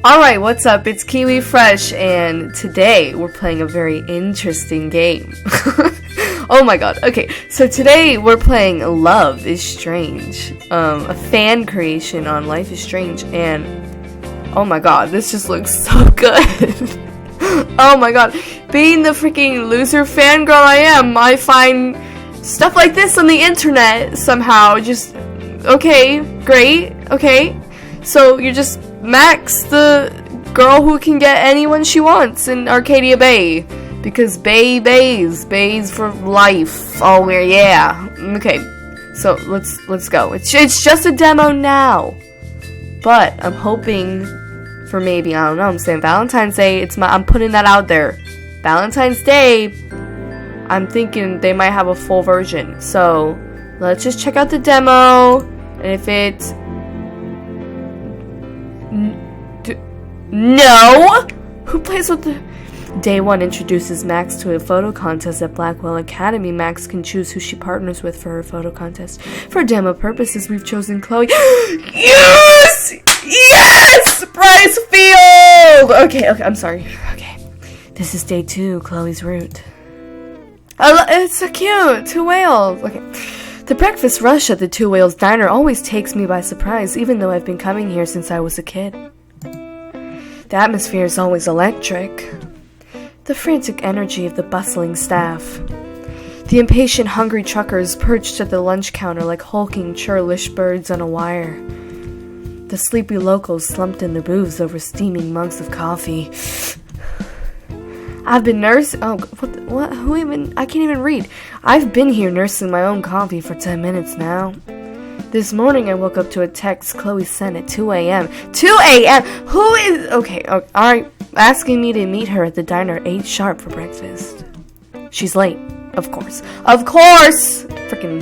Alright, what's up? It's Kiwi Fresh, and today we're playing a very interesting game. Oh my god. Okay, so today we're playing Love is Strange, a fan creation on Life is Strange, and oh my god, this just looks so good. Oh my god, being the freaking loser fangirl I am, I find stuff like this on the internet somehow. Just, okay, great, okay. So you're just Max, the girl who can get anyone she wants in Arcadia Bay. Because BAES for life. Oh, yeah. Okay, so let's go. It's just a demo now. But I'm hoping for maybe, I don't know, I'm saying Valentine's Day. I'm putting that out there. Valentine's Day, I'm thinking they might have a full version. So let's just check out the demo. And if it's no! Who plays with the... Day 1 introduces Max to a photo contest at Blackwell Academy. Max can choose who she partners with for her photo contest. For demo purposes, we've chosen Chloe. Yes! Yes! Bryce Field! Okay, I'm sorry. Okay. This is day 2, Chloe's route. It's so cute! 2 whales! Okay. The breakfast rush at the 2 Whales Diner always takes me by surprise, even though I've been coming here since I was a kid. The atmosphere is always electric. The frantic energy of the bustling staff. The impatient, hungry truckers perched at the lunch counter like hulking, churlish birds on a wire. The sleepy locals slumped in their booths over steaming mugs of coffee. I've been nursing... Oh, what? Who even... I can't even read. I've been here nursing my own coffee for 10 minutes now. This morning I woke up to a text Chloe sent at 2 a.m. 2 a.m.? Who is... Okay, alright. Asking me to meet her at the diner at 8 sharp for breakfast. She's late. Of course. Of course! Frickin'...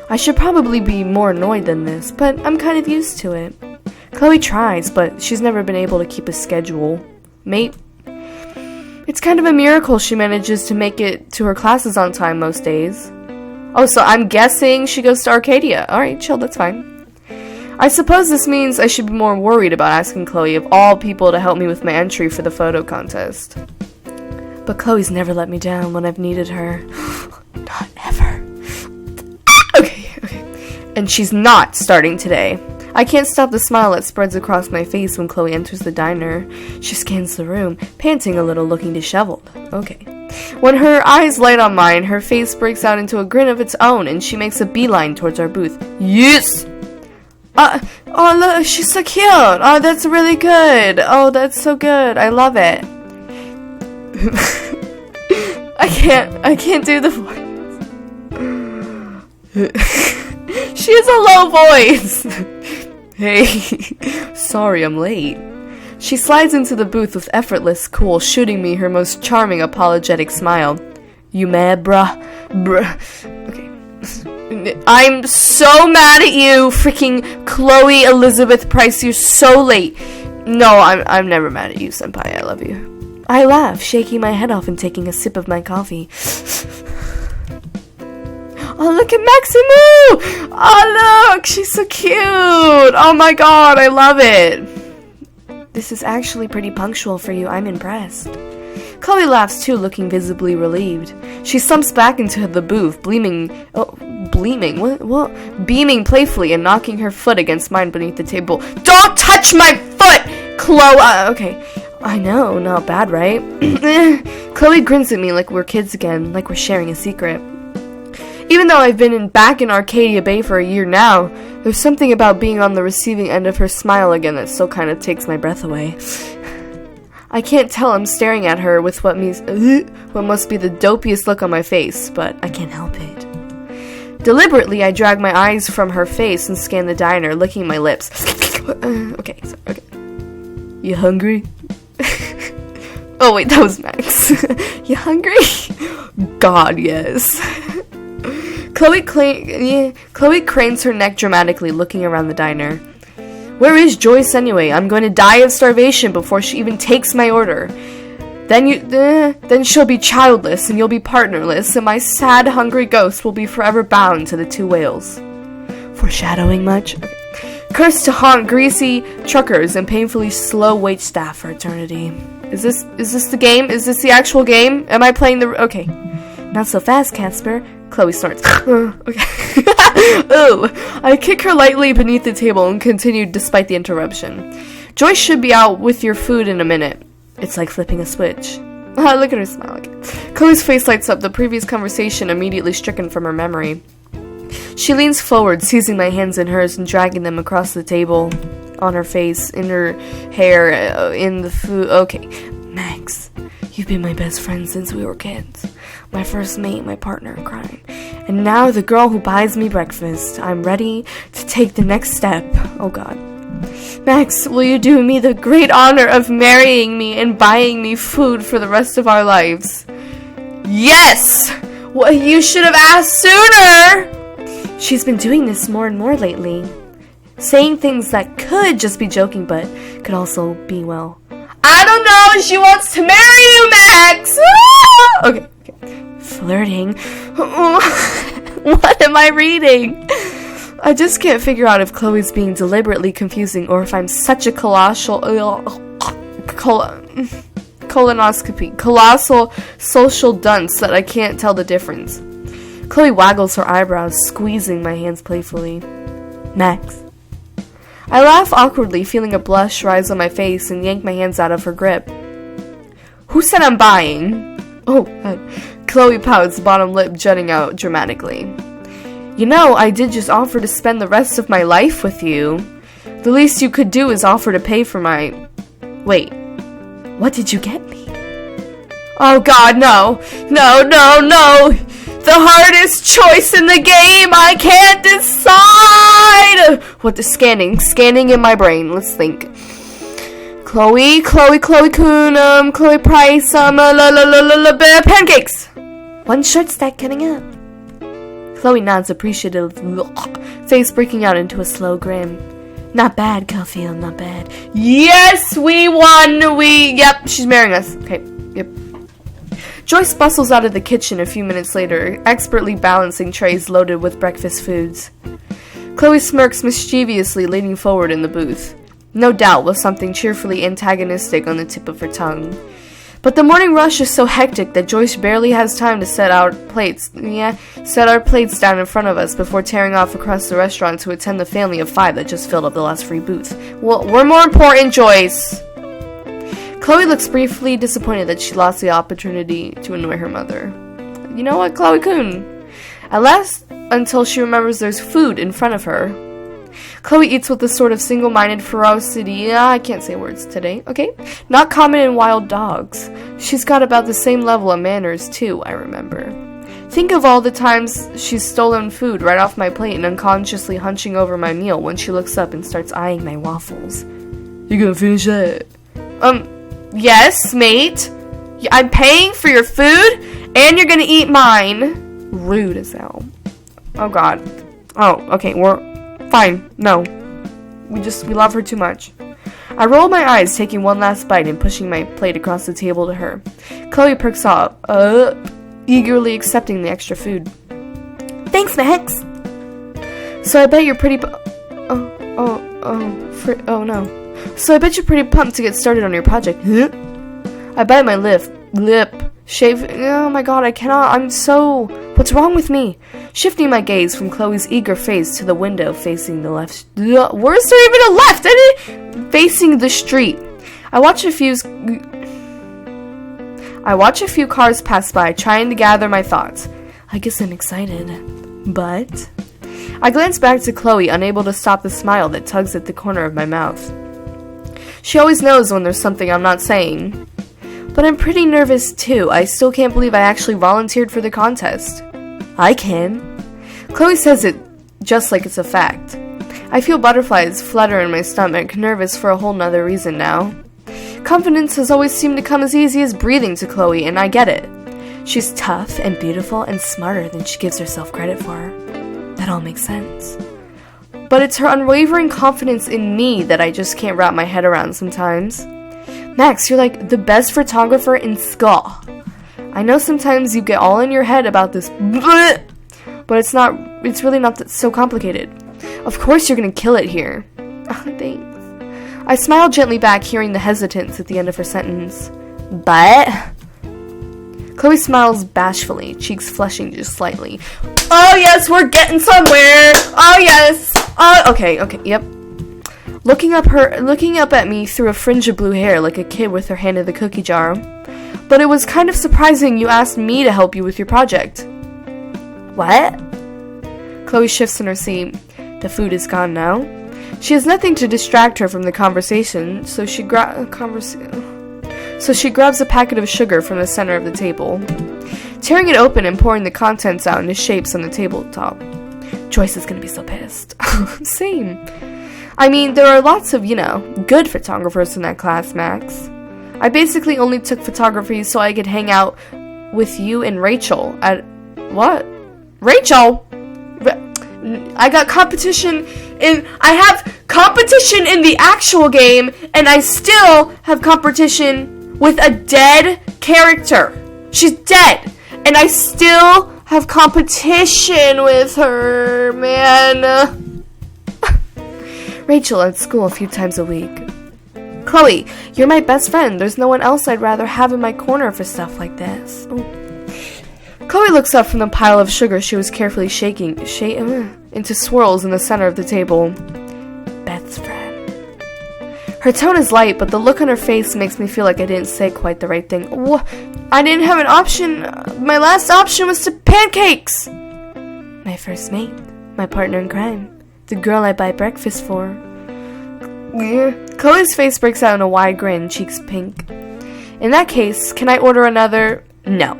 I should probably be more annoyed than this, but I'm kind of used to it. Chloe tries, but she's never been able to keep a schedule. Mate... It's kind of a miracle she manages to make it to her classes on time most days. Oh, so I'm guessing she goes to Arcadia. Alright, chill, that's fine. I suppose this means I should be more worried about asking Chloe of all people to help me with my entry for the photo contest. But Chloe's never let me down when I've needed her. Not ever. Okay. And she's not starting today. I can't stop the smile that spreads across my face when Chloe enters the diner. She scans the room, panting a little, looking disheveled. Okay. When her eyes light on mine, her face breaks out into a grin of its own, and she makes a beeline towards our booth. Yes! Oh, look, she's so cute! Oh, that's really good! Oh, that's so good! I love it! I can't do the voice. She has a low voice! Hey, sorry I'm late. She slides into the booth with effortless cool, shooting me her most charming apologetic smile. You mad, bruh? Okay. I'm so mad at you, freaking Chloe Elizabeth Price, you're so late. No, I'm never mad at you, senpai, I love you. I laugh, shaking my head off and taking a sip of my coffee. Oh, look at Maximu! Oh, look! She's so cute! Oh my god, I love it! This is actually pretty punctual for you. I'm impressed. Chloe laughs too, looking visibly relieved. She slumps back into the booth, beaming playfully and knocking her foot against mine beneath the table. Don't touch my foot, Chloe! Okay. I know, not bad, right? Chloe grins at me like we're kids again, like we're sharing a secret. Even though I've been back in Arcadia Bay for a year now, there's something about being on the receiving end of her smile again that still kind of takes my breath away. I can't tell I'm staring at her with what must be the dopiest look on my face, but I can't help it. Deliberately, I drag my eyes from her face and scan the diner, licking my lips. Okay. You hungry? Oh wait, that was Max. You hungry? God, yes. Chloe cranes her neck dramatically, looking around the diner. Where is Joyce anyway? I'm going to die of starvation before she even takes my order. Then she'll be childless, and you'll be partnerless, and my sad, hungry ghost will be forever bound to the 2 whales. Foreshadowing much? Okay. Cursed to haunt greasy truckers and painfully slow wait staff for eternity. Is this the game? Is this the actual game? Am I playing the... Okay. Not so fast, Casper. Chloe snorts. Okay. Ooh. I kick her lightly beneath the table and continued despite the interruption. Joyce should be out with your food in a minute. It's like flipping a switch. Look at her smile. Chloe's face lights up, the previous conversation immediately stricken from her memory. She leans forward, seizing my hands in hers and dragging them across the table. On her face, in her hair, in the food. Okay. Max, you've been my best friend since we were kids. My first mate, my partner in crime. And now the girl who buys me breakfast. I'm ready to take the next step. Oh God. Max, will you do me the great honor of marrying me and buying me food for the rest of our lives? Yes! Well, you should have asked sooner! She's been doing this more and more lately. Saying things that could just be joking, but could also be, well, I don't know, she wants to marry you, Max! Okay. Flirting. What am I reading? I just can't figure out if Chloe's being deliberately confusing or if I'm such a colossal social dunce that I can't tell the difference. Chloe waggles her eyebrows, squeezing my hands playfully. Max. I laugh awkwardly, feeling a blush rise on my face, and yank my hands out of her grip. Who said I'm buying? Oh, Chloe pouts, bottom lip jutting out dramatically. You know, I did just offer to spend the rest of my life with you. The least you could do is offer to pay for my... Wait, what did you get me? Oh God, no. No. The hardest choice in the game. I can't decide. What the scanning in my brain. Let's think. Chloe Coon, Chloe Price, pancakes. One short stack coming up. Chloe nods appreciative, face breaking out into a slow grin. Not bad, Caulfield, not bad. Yes, we won. Yep, she's marrying us. Okay, yep. Joyce bustles out of the kitchen a few minutes later, expertly balancing trays loaded with breakfast foods. Chloe smirks mischievously, leaning forward in the booth. No doubt with something cheerfully antagonistic on the tip of her tongue. But the morning rush is so hectic that Joyce barely has time to set our plates down in front of us before tearing off across the restaurant to attend the family of 5 that just filled up the last free booth. Well, we're more important, Joyce! Chloe looks briefly disappointed that she lost the opportunity to annoy her mother. You know what, Chloe Coon? At last, until she remembers there's food in front of her. Chloe eats with a sort of single-minded ferocity. I can't say words today, okay? Not common in wild dogs. She's got about the same level of manners, too, I remember. Think of all the times she's stolen food right off my plate and unconsciously hunching over my meal when she looks up and starts eyeing my waffles. You gonna finish that? Yes, mate. I'm paying for your food, and you're gonna eat mine. Rude as hell. Oh, God. Oh, okay, we're fine. No. We love her too much. I roll my eyes, taking one last bite and pushing my plate across the table to her. Chloe perks up, eagerly accepting the extra food. Thanks, Max. So I bet you're pretty no. So I bet you're pretty pumped to get started on your project. I bite my lip. Shave. Oh my God, I cannot. What's wrong with me? Shifting my gaze from Chloe's eager face to the window facing the left. Where's there even a left? Facing the street. I watch a few cars pass by, trying to gather my thoughts. I guess I'm excited. But I glance back to Chloe, unable to stop the smile that tugs at the corner of my mouth. She always knows when there's something I'm not saying. But I'm pretty nervous too. I still can't believe I actually volunteered for the contest. I can. Chloe says it just like it's a fact. I feel butterflies flutter in my stomach, nervous for a whole nother reason now. Confidence has always seemed to come as easy as breathing to Chloe, and I get it. She's tough and beautiful and smarter than she gives herself credit for. That all makes sense. But it's her unwavering confidence in me that I just can't wrap my head around sometimes. Max, you're like the best photographer in school. I know sometimes you get all in your head about this, but it's really not so complicated. Of course you're gonna kill it here. Oh, thanks. I smiled gently back, hearing the hesitance at the end of her sentence. But... Chloe smiles bashfully, cheeks flushing just slightly. Oh yes, we're getting somewhere! Oh yes! Oh, okay, yep. Looking up at me through a fringe of blue hair like a kid with her hand in the cookie jar. But it was kind of surprising you asked me to help you with your project. What? Chloe shifts in her seat. The food is gone now. She has nothing to distract her from the conversation, so she grabs a packet of sugar from the center of the table, tearing it open and pouring the contents out into shapes on the tabletop. Joyce is gonna be so pissed. Same. I mean, there are lots of, good photographers in that class, Max. I basically only took photography so I could hang out with you and Rachel at... What? Rachel? I got competition in... I have competition in the actual game, and I still have competition with a dead character. She's dead. And I still have competition with her, man. Rachel at school a few times a week. Chloe, you're my best friend. There's no one else I'd rather have in my corner for stuff like this. Oh. Chloe looks up from the pile of sugar she was carefully shaking into swirls in the center of the table. Best friend. Her tone is light, but the look on her face makes me feel like I didn't say quite the right thing. I didn't have an option. My last option was to pancakes. My first mate. My partner in crime. The girl I buy breakfast for. Chloe's face breaks out in a wide grin, cheeks pink. In that case, can I order another? No.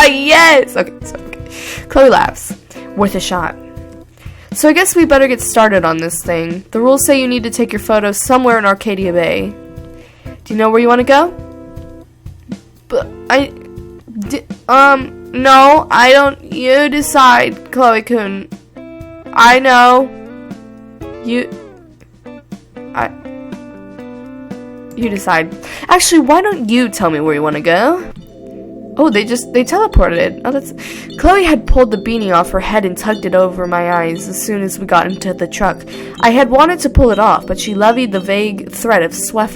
Yes! Okay. Chloe laughs. Worth a shot. So I guess we better get started on this thing. The rules say you need to take your photos somewhere in Arcadia Bay. Do you know where you want to go? No, I don't. You decide, Chloe-kun. I know. You decide. Actually, why don't you tell me where you want to go? Oh, they teleported. Oh, that's... Chloe had pulled the beanie off her head and tugged it over my eyes as soon as we got into the truck. I had wanted to pull it off, but she levied the vague threat of swift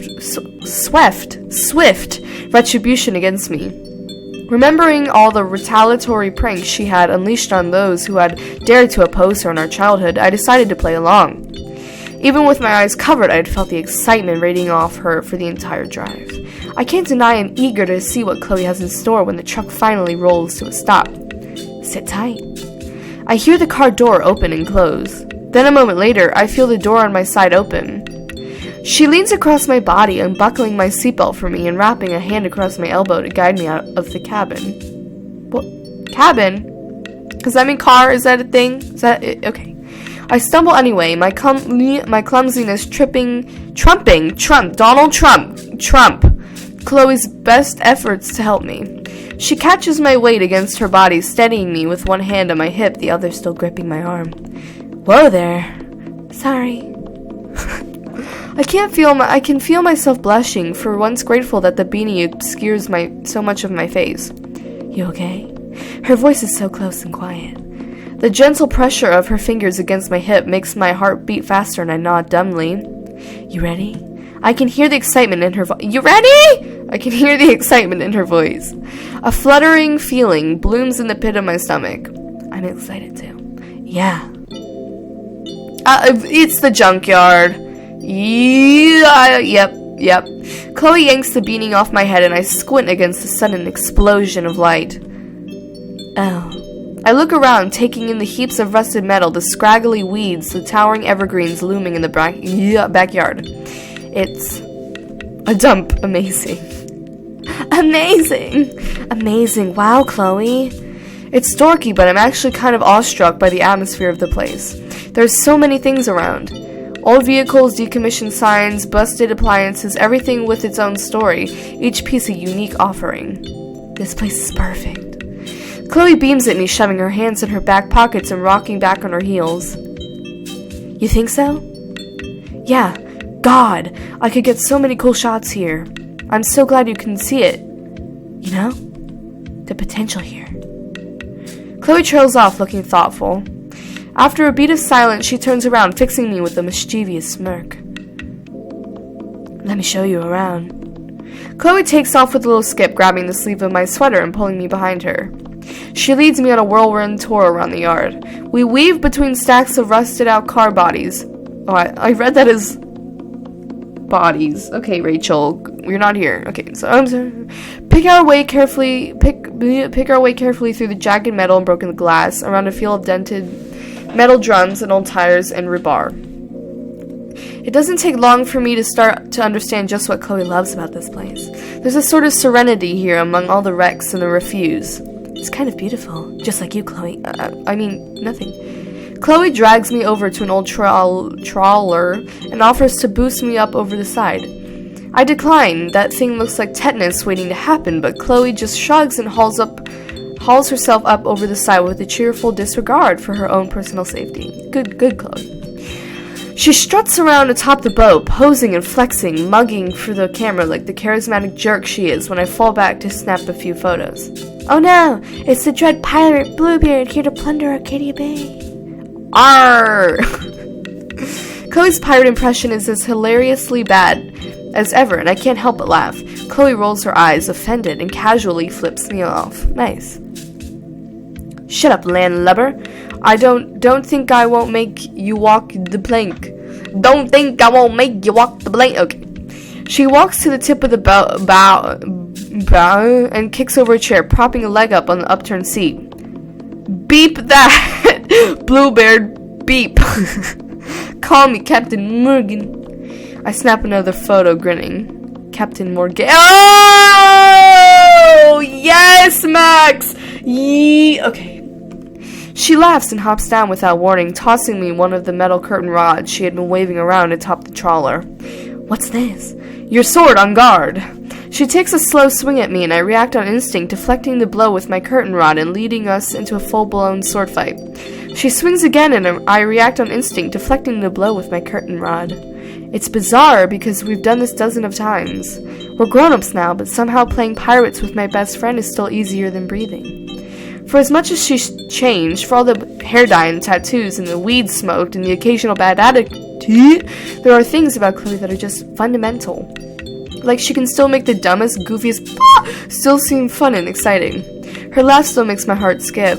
retribution against me. Remembering all the retaliatory pranks she had unleashed on those who had dared to oppose her in our childhood, I decided to play along. Even with my eyes covered, I had felt the excitement radiating off her for the entire drive. I can't deny I'm eager to see what Chloe has in store when the truck finally rolls to a stop. Sit tight. I hear the car door open and close. Then a moment later, I feel the door on my side open. She leans across my body, unbuckling my seatbelt for me and wrapping a hand across my elbow to guide me out of the cabin. What? Cabin? Does that mean car? Is that a thing? Is that it? Okay. I stumble anyway, my clumsiness Donald Trump. Chloe's best efforts to help me. She catches my weight against her body, steadying me with one hand on my hip, the other still gripping my arm. Whoa there. Sorry. I can feel myself blushing, for once grateful that the beanie obscures so much of my face. You okay? Her voice is so close and quiet. The gentle pressure of her fingers against my hip makes my heart beat faster, and I nod dumbly. You ready? I can hear the excitement in her voice. You ready? I can hear the excitement in her voice. A fluttering feeling blooms in the pit of my stomach. I'm excited too. Yeah. It's the junkyard. Yeah, yep. Chloe yanks the beanie off my head and I squint against the sudden explosion of light. Oh. I look around, taking in the heaps of rusted metal, the scraggly weeds, the towering evergreens looming in the backyard. It's a dump. Amazing. Wow, Chloe. It's dorky, but I'm actually kind of awestruck by the atmosphere of the place. There's so many things around. Old vehicles, decommissioned signs, busted appliances, everything with its own story, each piece a unique offering. This place is perfect. Chloe beams at me, shoving her hands in her back pockets and rocking back on her heels. You think so? Yeah. God, I could get so many cool shots here. I'm so glad you can see it. You know? The potential here. Chloe trails off, looking thoughtful. After a beat of silence, she turns around, fixing me with a mischievous smirk. Let me show you around. Chloe takes off with a little skip, grabbing the sleeve of my sweater and pulling me behind her. She leads me on a whirlwind tour around the yard. We weave between stacks of rusted-out car bodies. Oh, I read that as bodies. Okay, Rachel, you're not here. Okay, so I'm sorry. Pick our way carefully through the jagged metal and broken glass, around a field of dented metal drums and old tires and rebar. It doesn't take long for me to start to understand just what Chloe loves about this place. There's a sort of serenity here among all the wrecks and the refuse. It's kind of beautiful, just like you, Chloe. I mean, nothing. Chloe drags me over to an old trawler and offers to boost me up over the side. I decline. That thing looks like tetanus waiting to happen, but Chloe just shrugs and hauls herself up over the side with a cheerful disregard for her own personal safety. Good, Chloe. She struts around atop the boat, posing and flexing, mugging for the camera like the charismatic jerk she is when I fall back to snap a few photos. Oh no, it's the dread pirate Bluebeard here to plunder Arcadia Bay. Arr! Chloe's pirate impression is as hilariously bad as ever, and I can't help but laugh. Chloe rolls her eyes, offended, and casually flips me off. Nice. Shut up, landlubber. I don't think I won't make you walk the plank. Don't think I won't make you walk the plank. Okay. She walks to the tip of the bow and kicks over a chair, propping a leg up on the upturned seat. Beep that! Bluebeard, beep. Call me Captain Morgan. I snap another photo, grinning. Captain Morgan. Oh! Yes, Max! Okay. She laughs and hops down without warning, tossing me one of the metal curtain rods she had been waving around atop the trawler. What's this? Your sword, on guard. She takes a slow swing at me, and I react on instinct, deflecting the blow with my curtain rod and leading us into a full-blown sword fight. She swings again, and I react on instinct, deflecting the blow with my curtain rod. It's bizarre, because we've done this dozens of times. We're grown-ups now, but somehow playing pirates with my best friend is still easier than breathing. For as much as she's changed, for all the hair dye and tattoos and the weed smoked and the occasional bad attitude, there are things about Chloe that are just fundamental. Like she can still make the dumbest, goofiest still seem fun and exciting. Her laugh still makes my heart skip.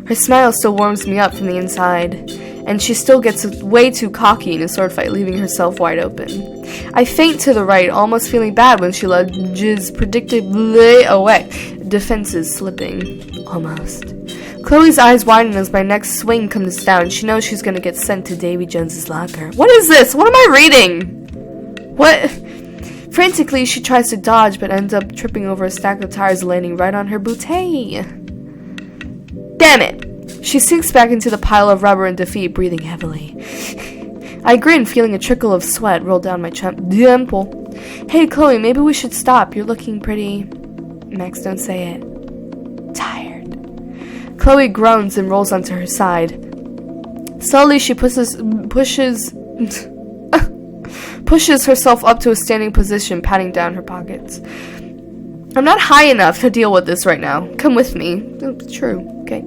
Her smile still warms me up from the inside. And she still gets way too cocky in a sword fight, leaving herself wide open. I faint to the right, almost feeling bad when she lunges predictably away, defenses slipping. Almost. Chloe's eyes widen as my next swing comes down. She knows she's going to get sent to Davy Jones's locker. What is this? What am I reading? What? Frantically, she tries to dodge, but ends up tripping over a stack of tires, landing right on her bootay. Damn it! She sinks back into the pile of rubber in defeat, breathing heavily. I grin, feeling a trickle of sweat roll down my temple. Hey, Chloe, maybe we should stop. You're looking pretty... Max, don't say it. Tired. Chloe groans and rolls onto her side. Slowly, she pushes herself up to a standing position, patting down her pockets. I'm not high enough to deal with this right now. Come with me. It's true. Okay.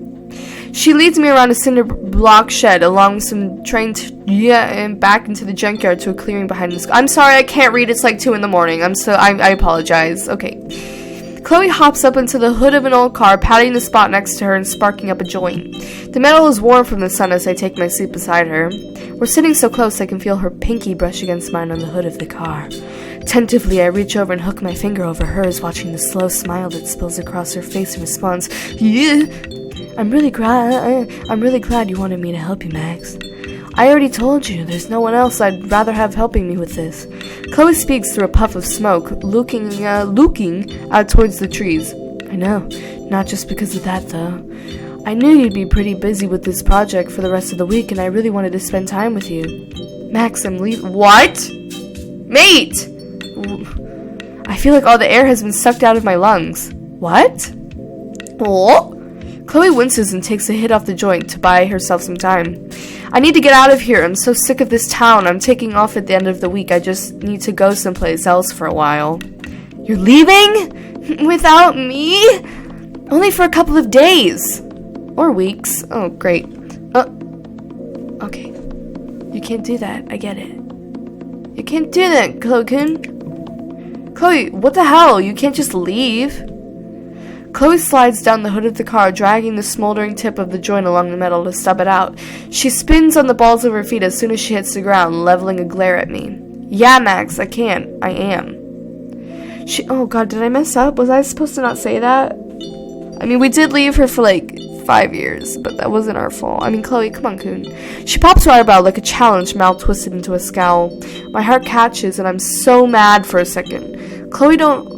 She leads me around a cinder block shed, along some and back into the junkyard to a clearing behind the school. I'm sorry, I can't read. It's like 2 in the morning. I apologize. Okay. Chloe hops up into the hood of an old car, patting the spot next to her and sparking up a joint. The metal is warm from the sun as I take my seat beside her. We're sitting so close I can feel her pinky brush against mine on the hood of the car. Tentatively, I reach over and hook my finger over hers, watching the slow smile that spills across her face in response. Yeah. I'm really glad you wanted me to help you, Max. I already told you, there's no one else I'd rather have helping me with this. Chloe speaks through a puff of smoke, looking out towards the trees. I know, not just because of that, though. I knew you'd be pretty busy with this project for the rest of the week, and I really wanted to spend time with you. Max, I'm leaving. What? Mate! I feel like all the air has been sucked out of my lungs. What? Oh? Chloe winces and takes a hit off the joint to buy herself some time. I need to get out of here. I'm so sick of this town. I'm taking off at the end of the week. I just need to go someplace else for a while. You're leaving? Without me? Only for a couple of days. Or weeks. Oh, great. Okay. You can't do that. I get it. You can't do that, Chloe-kun. Chloe, what the hell? You can't just leave. Chloe slides down the hood of the car, dragging the smoldering tip of the joint along the metal to stub it out. She spins on the balls of her feet as soon as she hits the ground, leveling a glare at me. Yeah, Max, I can't. I am. Oh god, did I mess up? Was I supposed to not say that? I mean, we did leave her for like 5 years, but that wasn't our fault. I mean, Chloe, come on, Coon. She pops her eyebrow like a challenge, mouth twisted into a scowl. My heart catches, and I'm so mad for a second. Chloe don't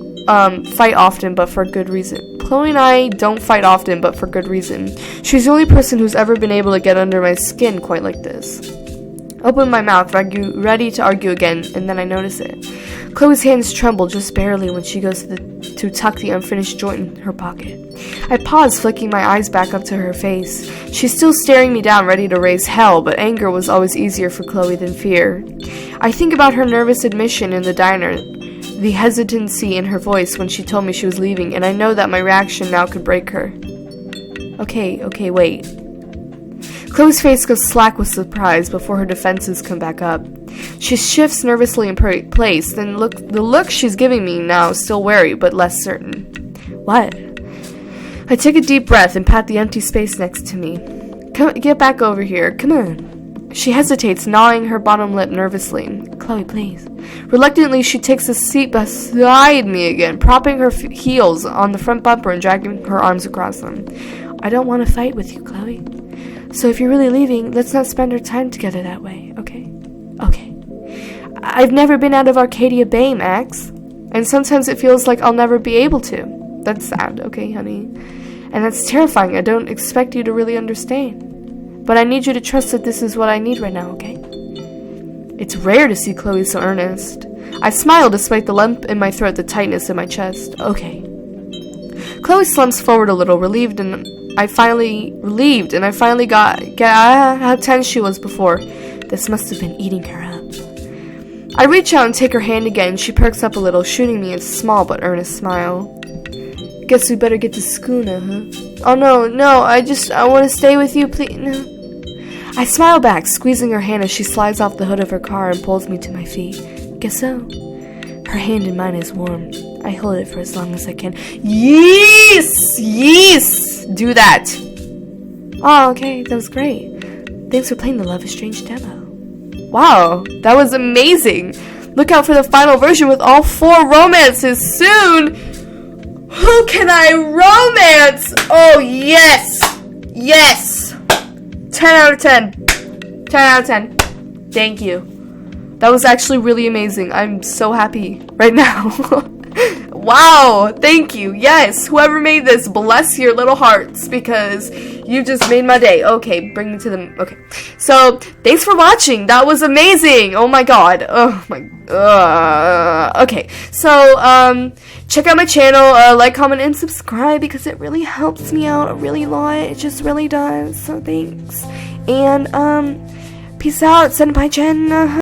fight often, but for good reason. Chloe and I don't fight often, but for good reason. She's the only person who's ever been able to get under my skin quite like this. Open my mouth, ready to argue again, and then I notice it. Chloe's hands tremble just barely when she goes to tuck the unfinished joint in her pocket. I pause, flicking my eyes back up to her face. She's still staring me down, ready to raise hell, but anger was always easier for Chloe than fear. I think about her nervous admission in the diner, the hesitancy in her voice when she told me she was leaving, and I know that my reaction now could break her. Okay, wait. Chloe's face goes slack with surprise before her defenses come back up. She shifts nervously in place, then the look she's giving me now is still wary, but less certain. What? I take a deep breath and pat the empty space next to me. Get back over here, come on. She hesitates, gnawing her bottom lip nervously. Chloe, please. Reluctantly, she takes a seat beside me again, propping her heels on the front bumper and dragging her arms across them. I don't want to fight with you, Chloe. So if you're really leaving, let's not spend our time together that way, okay? Okay. I've never been out of Arcadia Bay, Max. And sometimes it feels like I'll never be able to. That's sad, okay, honey? And that's terrifying. I don't expect you to really understand. But I need you to trust that this is what I need right now, okay? It's rare to see Chloe so earnest. I smile despite the lump in my throat, the tightness in my chest. Okay. Chloe slumps forward a little, relieved, and I finally got how tense she was before. This must have been eating her up. I reach out and take her hand again. She perks up a little, shooting me a small but earnest smile. Guess we better get to school now, huh? Oh no, I want to stay with you, please. No. I smile back, squeezing her hand as she slides off the hood of her car and pulls me to my feet. Guess so. Her hand in mine is warm. I hold it for as long as I can. Yes! Do that. Oh, okay, that was great. Thanks for playing the Love is Strange demo. Wow, that was amazing. Look out for the final version with all 4 romances soon. Who can I romance? Oh, yes. 10 out of 10. 10 out of 10. Thank you. That was actually really amazing. I'm so happy right now. Wow, thank you. Yes, whoever made this, bless your little hearts, because you just made my day. Okay, bring me to the... Okay, so thanks for watching. That was amazing. Oh my god. Oh my... Okay, so check out my channel, like, comment, and subscribe, because it really helps me out a really lot. It just really does. So thanks. And peace out, Senpai Jen.